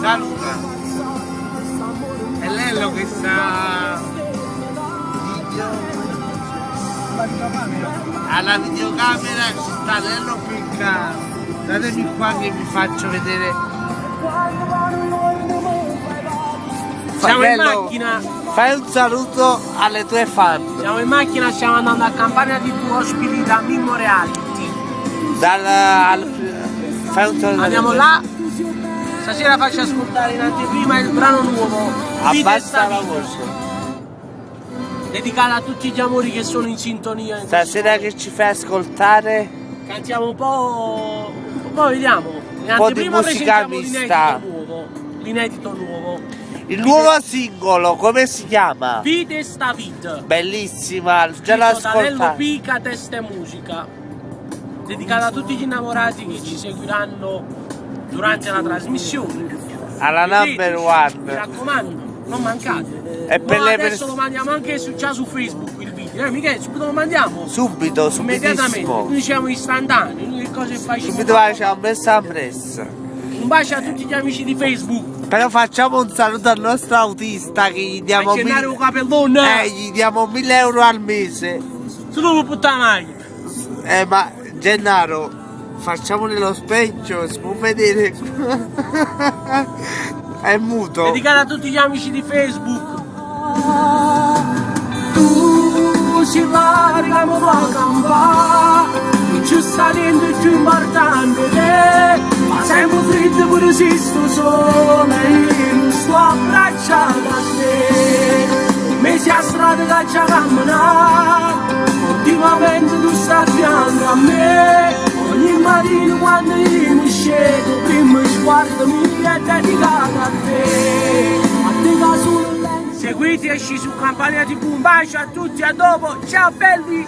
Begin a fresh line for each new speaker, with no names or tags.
saluta. È Lello che sta alla videocamera, ci sta Lello Picca. Datemi qua che vi faccio vedere.
Siamo in macchina.
Fai un saluto alle tue fan.
Siamo in macchina, stiamo andando a Campania TV, ospiti da Mimmo Reality.
Fai un saluto.
Andiamo là. Stasera faccio ascoltare in anteprima il brano nuovo.
Abbassa la voce.
Dedicato a tutti gli amori che sono in sintonia.
Stasera che ci fai ascoltare?
Cantiamo un po'. Poi vediamo. In
Un po' di
anteprima
musica
presentiamo
mista.
l'inedito nuovo.
Il nuovo singolo, come si chiama?
Vite sta vita.
Bellissima, già l'ho
Scritto da Lello
ascoltata.
Pica, testa e musica. Dedicato a tutti gli innamorati che ci seguiranno durante la trasmissione.
Alla number
Mi
one.
raccomando, non mancate.
E per
No,
le
adesso lo mandiamo anche già su Facebook il video. Michele, subito lo mandiamo.
Subito,
Immediatamente.
subitissimo.
Noi siamo istantanei, noi che cose facciamo?
Subito facciamo messa pressa.
Un bacio a tutti gli amici di Facebook.
Però facciamo un saluto al nostro autista che gli diamo
A Gennaro un capellone.
gli diamo 1000 euro al mese.
Tu non lo puttana mai.
Ma Gennaro, facciamo nello specchio, si può vedere. È muto.
Dedicato a tutti gli amici di Facebook. Tu si larga ma va a campare. Ci sta dentro il più importante te. Ma sempre freddo pure se sto solo. Io sto abbracciato a te. Mesi a strada che ci camminare. Continuamente tu stai a fianco a me. Ogni mattina quando io mi scendo, prima sguardo mio è dedicato a te. A te che solo. Seguite, esci su Campania TV, un bacio a tutti, a dopo, ciao belli!